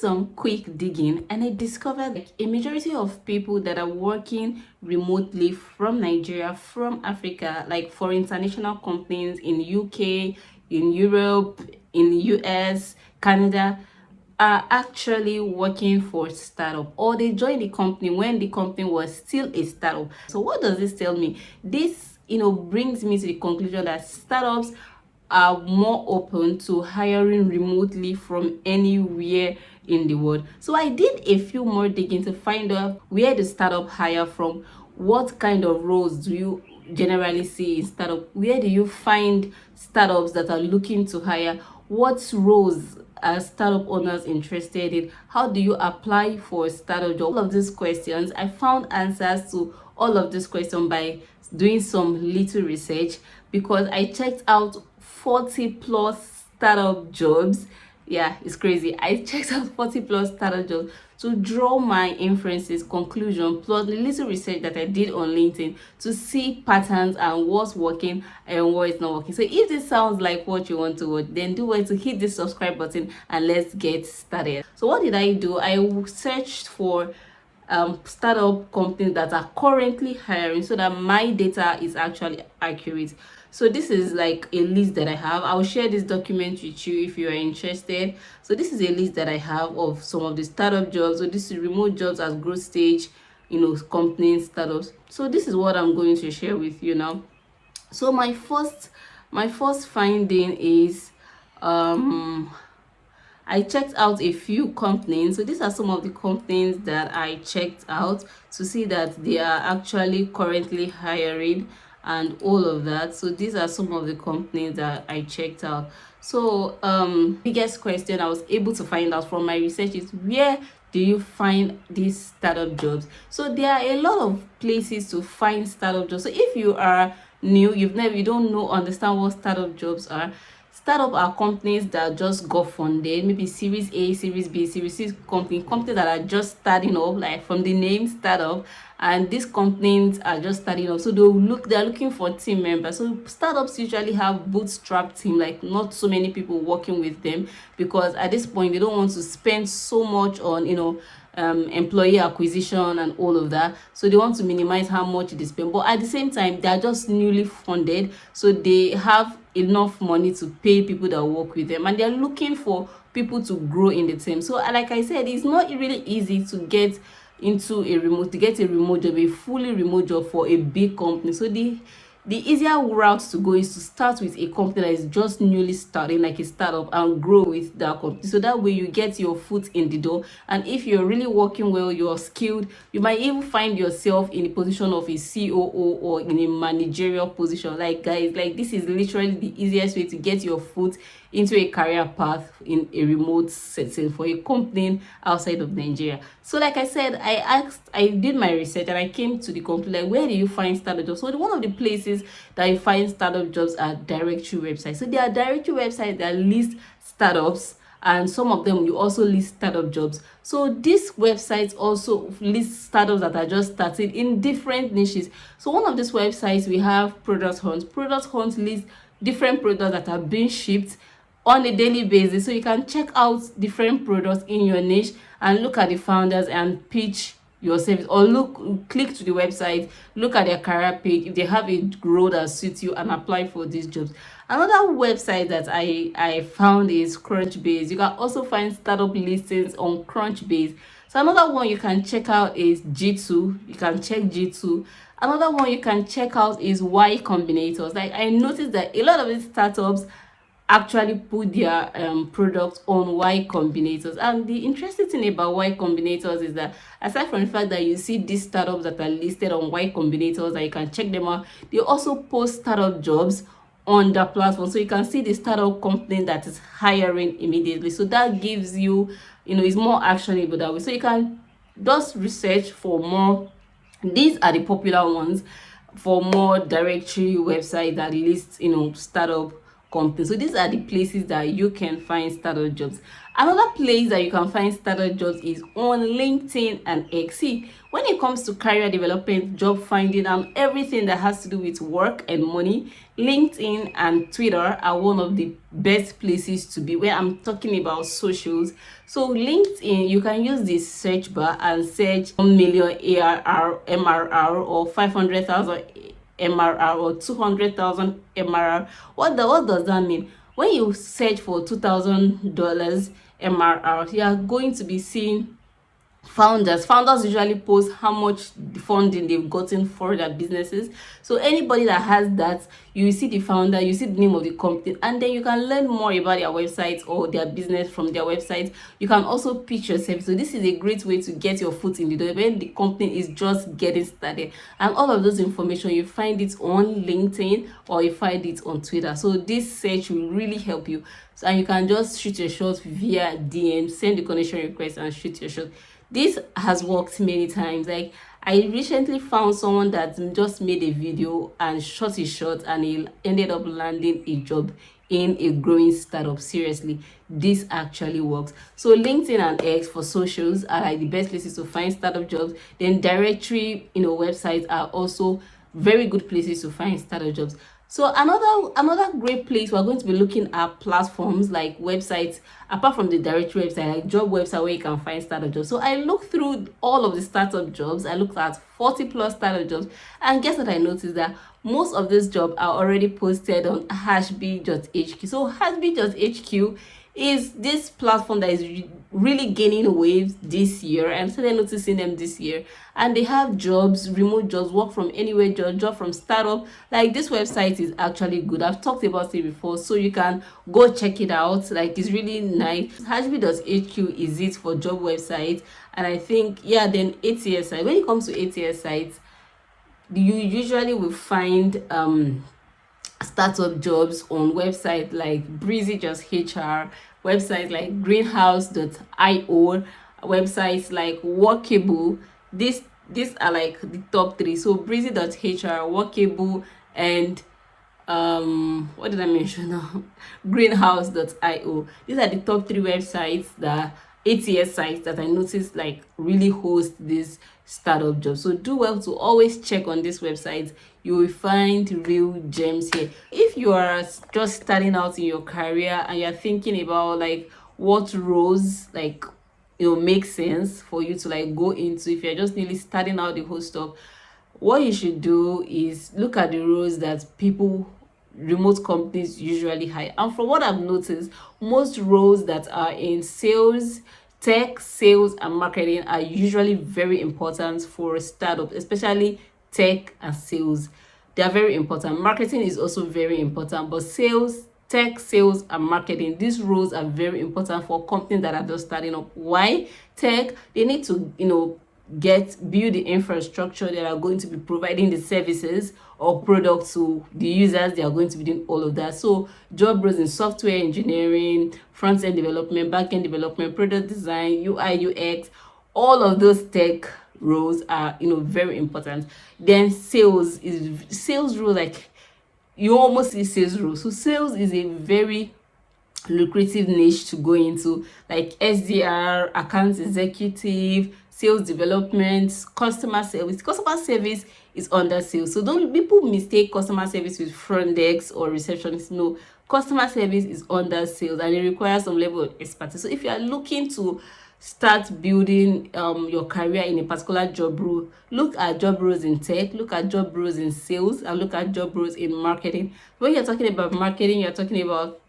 some quick digging and I discovered like a majority of people that are working remotely from Nigeria, from Africa, like for international companies in UK, in Europe, in US, Canada, are actually working for startup, or they joined the company when the company was still a startup. So what does this tell me? This brings me to the conclusion that startups are more open to hiring remotely from anywhere in the world. So I did a few more digging to find out where the startup hire from, what kind of roles do you generally see in startup, where do you find startups that are looking to hire, what roles are startup owners interested in, how do you apply for a startup job. All of these questions, I found answers to all of these questions by doing some little research, because I checked out 40 plus startup jobs. Yeah, it's crazy. I checked out 40 plus startup jobs to draw my inferences, conclusion, plus the little research that I did on LinkedIn to see patterns and what's working and what is not working. So if this sounds like what you want to watch, then do well to hit the subscribe button and let's get started. So what did I do? I searched for startup companies that are currently hiring so that my data is actually accurate. So this is like a list that I have. I'll share this document with you if you are interested. So this is a list that I have of some of the startup jobs. So this is remote jobs at growth stage, companies, startups. So this is what I'm going to share with you now. So my first finding is I checked out a few companies. So these are some of the companies that I checked out to see that they are actually currently hiring and all of that. So these are some of the companies that I checked out. So biggest question I was able to find out from my research is, where do you find these startup jobs? So there are a lot of places to find startup jobs. So if you are new, you don't understand what startup jobs are. Startup are companies that just got funded, maybe Series A, Series B, Series C companies that are just starting up, like from the name startup, and these companies are just starting up. So they're looking for team members. So startups usually have bootstrap team, like not so many people working with them, because at this point they don't want to spend so much on employee acquisition and all of that. So they want to minimize how much they spend, but at the same time they are just newly funded, so they have enough money to pay people that work with them, and they're looking for people to grow in the team. So like I said, it's not really easy to get a remote job, a fully remote job for a big company. So the easier route to go is to start with a company that is just newly starting, like a startup, and grow with that company. So that way you get your foot in the door, and if you're really working well, you're skilled, you might even find yourself in the position of a COO or in a managerial position. Like guys, like this is literally the easiest way to get your foot into a career path in a remote setting for a company outside of Nigeria. So like I said, I did my research and I came to the conclusion, like, where do you find startup jobs? So one of the places that you find startup jobs are directory websites. So there are directory websites that list startups, and some of them you also list startup jobs. So these websites also list startups that are just starting in different niches. So one of these websites, we have Product Hunt. Product Hunt lists different products that are being shipped on a daily basis. So you can check out different products in your niche and look at the founders and pitch your service, or click to the website, look at their career page if they have a role that suits you, and apply for these jobs. Another website that I found is Crunchbase. You can also find startup listings on Crunchbase. So another one you can check out is G2. You can check G2. Another one you can check out is Y Combinators. Like I noticed that a lot of these startups actually put their products on Y Combinators. And the interesting thing about Y Combinators is that, aside from the fact that you see these startups that are listed on Y Combinators and you can check them out, they also post startup jobs on the platform, so you can see the startup company that is hiring immediately. So that gives you, it's more actionable that way. So you can just research for more. These are the popular ones for more directory website that lists startup company. So these are the places that you can find startup jobs. Another place that you can find startup jobs is on LinkedIn and X. See, when it comes to career development, job finding, and everything that has to do with work and money, LinkedIn and Twitter are one of the best places to be where I'm talking about socials. So LinkedIn, you can use this search bar and search 1 million ARR, MRR, or 500,000 MRR, or 200,000 MRR. What does that mean? When you search for $2,000 MRR, you are going to be seeing founders usually post how much funding they've gotten for their businesses. So anybody that has that, you see the founder, you see the name of the company, and then you can learn more about their website or their business from their website. You can also pitch yourself. So this is a great way to get your foot in the door when the company is just getting started. And all of those information, you find it on LinkedIn or you find it on Twitter. So this search will really help you. So, and you can just shoot your shot via DM, send the connection request and shoot your shot. This has worked many times. Like, I recently found someone that just made a video and shot his shot, and he ended up landing a job in a growing startup. Seriously, this actually works. So LinkedIn and X for socials are like the best places to find startup jobs. Then directory, websites are also very good places to find startup jobs. So another great place, we're going to be looking at platforms like websites, apart from the directory website, like job website where you can find startup jobs. So I looked through all of the startup jobs. I looked at 40 plus startup jobs, and guess what I noticed? That most of these jobs are already posted on hashb.hq. So hashb.hq is this platform that is really gaining waves this year, and started noticing them this year. And they have jobs, remote jobs, work from anywhere, job from startup. Like, this website is actually good. I've talked about it before, so you can go check it out. Like, it's really nice. hashb.hq is it for job websites. And I think, yeah, then ATS site. When it comes to ATS sites, you usually will find startup jobs on websites like Breezy Just HR, websites like greenhouse.io, websites like Workable. These are like the top three. So Breezy.hr, Workable, and what did I mention now? Greenhouse.io. These are the top three websites, that ATS sites, that I noticed like really host this startup job. So do well to always check on this website. You will find real gems here. If you are just starting out in your career and you're thinking about like what roles like make sense for you to like go into, if you're just nearly starting out the whole stuff, what you should do is look at the roles that remote companies usually hire. And from what I've noticed, most roles that are in sales, tech, sales, and marketing are usually very important for startups, especially tech and sales. They are very important. Marketing is also very important, but tech, sales, and marketing, these roles are very important for companies that are just starting up. Why? Tech, they need to build the infrastructure that are going to be providing the services or products to the users. They are going to be doing all of that. So job roles in software engineering, front-end development, back-end development, product design, UI, UX, all of those tech roles are very important. Then sales role, like you almost see sales role. So sales is a very lucrative niche to go into, like SDR, account executive, sales development, customer service. Customer service is under sales. So don't people mistake customer service with front desk or receptionist. No, customer service is under sales, and it requires some level of expertise. So if you are looking to start building your career in a particular job role, look at job roles in tech, look at job roles in sales, and look at job roles in marketing. When you're talking about marketing, you're talking about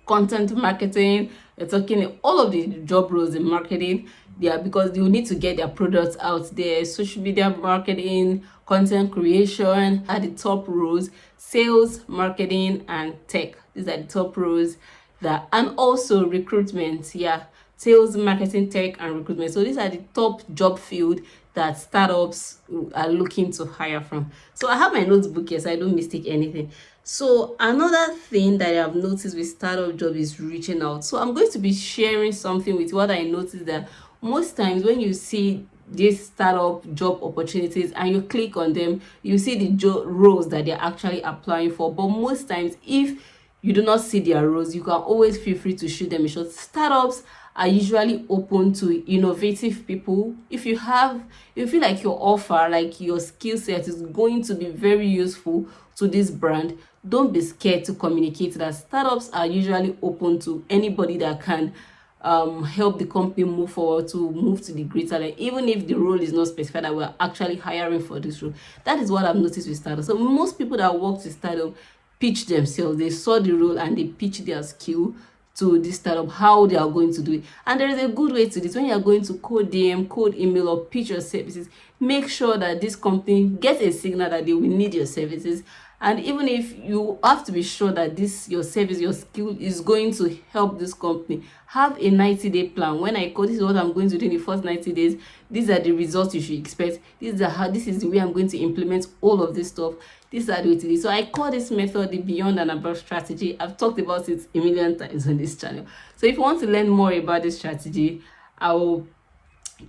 content marketing. You're talking all of the job roles in marketing. Yeah, because you need to get their products out there. Social media marketing, content creation are the top roles. Sales, marketing, and tech, these are the top roles. And also recruitment. Yeah, sales, marketing, tech, and recruitment. So these are the top job field that startups are looking to hire from. So I have my notebook here so I don't mistake anything. So another thing that I have noticed with startup job is reaching out. So I'm going to be sharing something with what I noticed, that most times when you see these startup job opportunities and you click on them, you see the roles that they're actually applying for. But most times, if you do not see their roles, you can always feel free to shoot them a shot. Startups are usually open to innovative people. If you feel like your offer, like your skill set is going to be very useful to this brand, don't be scared to communicate that. Startups are usually open to anybody that can help the company move forward, to move to the greater level, even if the role is not specified that we're actually hiring for this role. That is what I've noticed with startups. So most people that work with startup pitch themselves. They saw the role and they pitch their skill to this startup, how they are going to do it. And there is a good way to this. When you are going to code DM, code email, or pitch your services, make sure that this company gets a signal that they will need your services. And even if you have to be sure that your service, your skill is going to help this company, have a 90-day plan. When I call, this is what I'm going to do in the first 90 days. These are the results you should expect. This is the way I'm going to implement all of this stuff. These are the way to do. So I call this method the beyond and above strategy. I've talked about it a million times on this channel. So if you want to learn more about this strategy,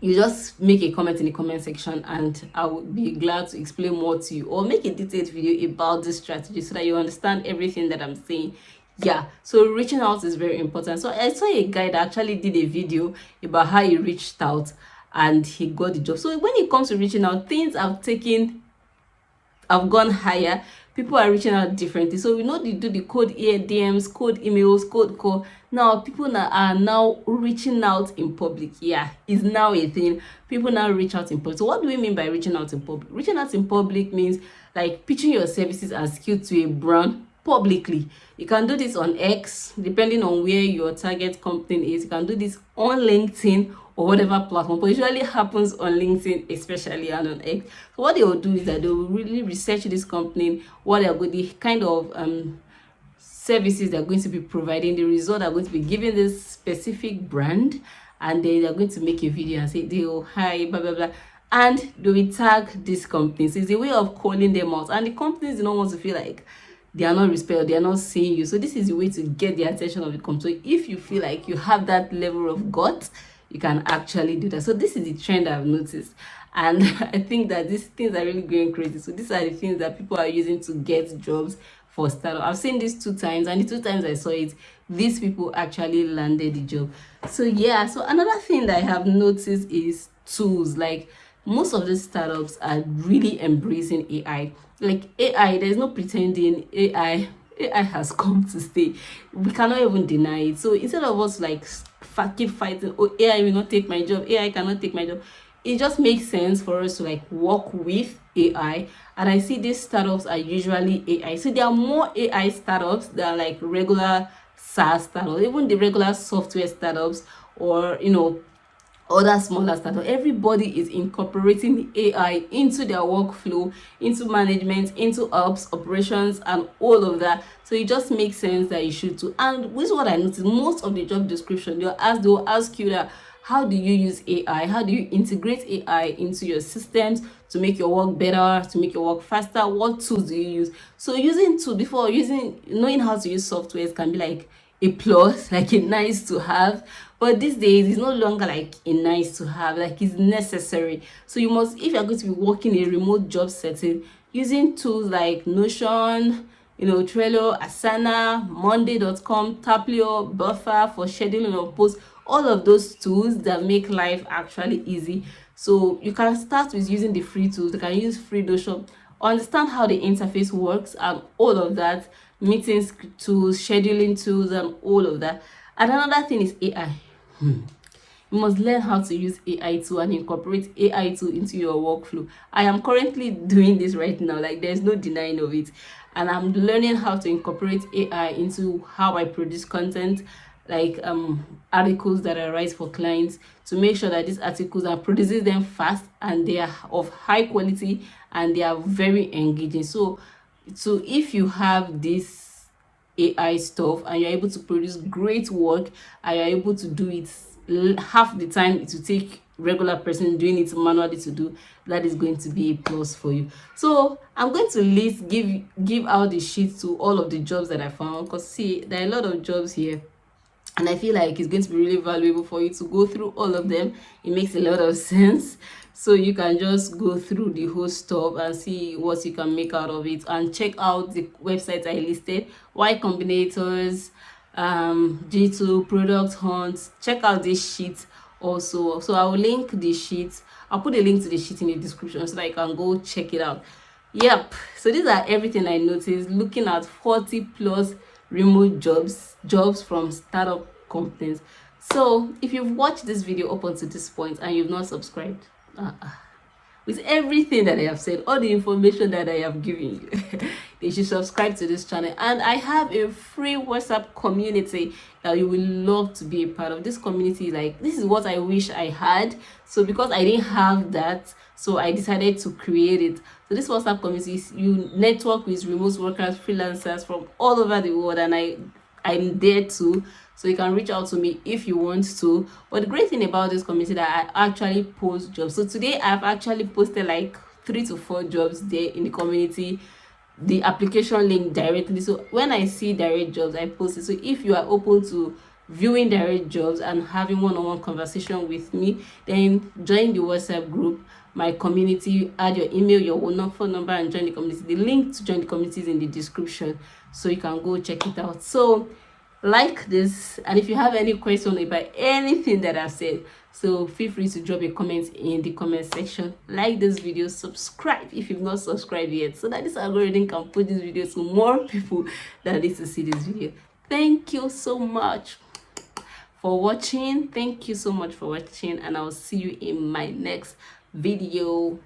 you just make a comment in the comment section and I would be glad to explain more to you, or make a detailed video about this strategy so that you understand everything that I'm saying. Yeah, so reaching out is very important. So I saw a guy that actually did a video about how he reached out and he got the job. So when it comes to reaching out, things I've gone higher. People are reaching out differently. So we know they do the code DMs, code emails, code call. Now people are now reaching out in public. Yeah, it's now a thing. People now reach out in public. So what do we mean by reaching out in public? Reaching out in public means like pitching your services and skill to a brand publicly. You can do this on X, depending on where your target company is. You can do this on LinkedIn or whatever platform, but it usually happens on LinkedIn, especially, and on X. So what they will do is that they will really research this company, what they are going, the kind of services they're going to be providing, the result they're going to be giving this specific brand, and then they're going to make a video and say, hi, blah, blah, blah. And they will tag these companies. It's a way of calling them out. And the companies do not want to feel like they are not respected, they are not seeing you. So this is a way to get the attention of the company. So if you feel like you have that level of guts, you can actually do that. So this is the trend I've noticed, and I think that these things are really going crazy. So these are the things that people are using to get jobs for startup. I've seen this 2 times, and the 2 times I saw it, these people actually landed the job. So yeah, so another thing that I have noticed is tools. Like most of these startups are really embracing AI. Like AI, there's no pretending. AI has come to stay. We cannot even deny it. So instead of us like keep fighting, oh, AI will not take my job, AI cannot take my job, it just makes sense for us to like work with AI. And I see these startups are usually AI. So there are more AI startups than like regular SaaS startups, even the regular software startups, or other smaller startups. Everybody is incorporating AI into their workflow, into management, into ops, operations, and all of that. So it just makes sense that you should too. And this is what I noticed. Most of the job description, they'll ask you that, how do you use AI? How do you integrate AI into your systems to make your work better, to make your work faster? What tools do you use? So knowing how to use softwares can be like a plus, like a nice to have. But these days it's no longer like a nice to have, like it's necessary. So you must, if you're going to be working a remote job setting, using tools like Notion, Trello, Asana, Monday.com, Taplio, Buffer for scheduling of posts, all of those tools that make life actually easy. So you can start with using the free tools. You can use free Notion, understand how the interface works and all of that, meetings tools, scheduling tools, and all of that. And another thing is AI. You must learn how to use AI tool and incorporate AI tool into your workflow. I am currently doing this right now, like there's no denying of it. And I'm learning how to incorporate AI into how I produce content, like articles that I write for clients, to make sure that these articles are produces them fast and they are of high quality and they are very engaging. So if you have this AI stuff and you're able to produce great work and you're able to do it half the time it will take regular person doing it manually to do, that is going to be a plus for you. So I'm going to give out the sheet to all of the jobs that I found, because see, there are a lot of jobs here. and I feel like it's going to be really valuable for you to go through all of them. It makes a lot of sense, so you can just go through the whole stuff and see what you can make out of it, and check out the websites I listed: Y Combinators, G2, Product Hunt. Check out this sheet also. So I will link the sheet. I'll put a link to the sheet in the description so that you can go check it out. Yep, so these are everything I noticed looking at 40 plus remote jobs from startup companies. So if you've watched this video up until this point and you've not subscribed, with everything that I have said, all the information that I have given you, you should subscribe to this channel. And I have a free WhatsApp community that you will love to be a part of. This community, like, this is what I wish I had. So because I didn't have that, so I decided to create it. So this WhatsApp community is, you network with remote workers, freelancers from all over the world, and I'm there too, so you can reach out to me if you want to. But the great thing about this community that I actually post jobs. So today I've actually posted like 3 to 4 jobs there in the community, the application link directly. So when I see direct jobs, I post it. So if you are open to viewing direct jobs and having one-on-one conversation with me, then join the WhatsApp group, my community. Add your email, your phone number, and join the community. The link to join the community is in the description, so you can go check it out. So like this, and if you have any question about anything that I've said, so feel free to drop a comment in the comment section. Like this video, subscribe if you've not subscribed yet, so that this algorithm can put this video to more people that need to see this video. Thank you so much for watching. Thank you so much for watching, and I'll see you in my next video.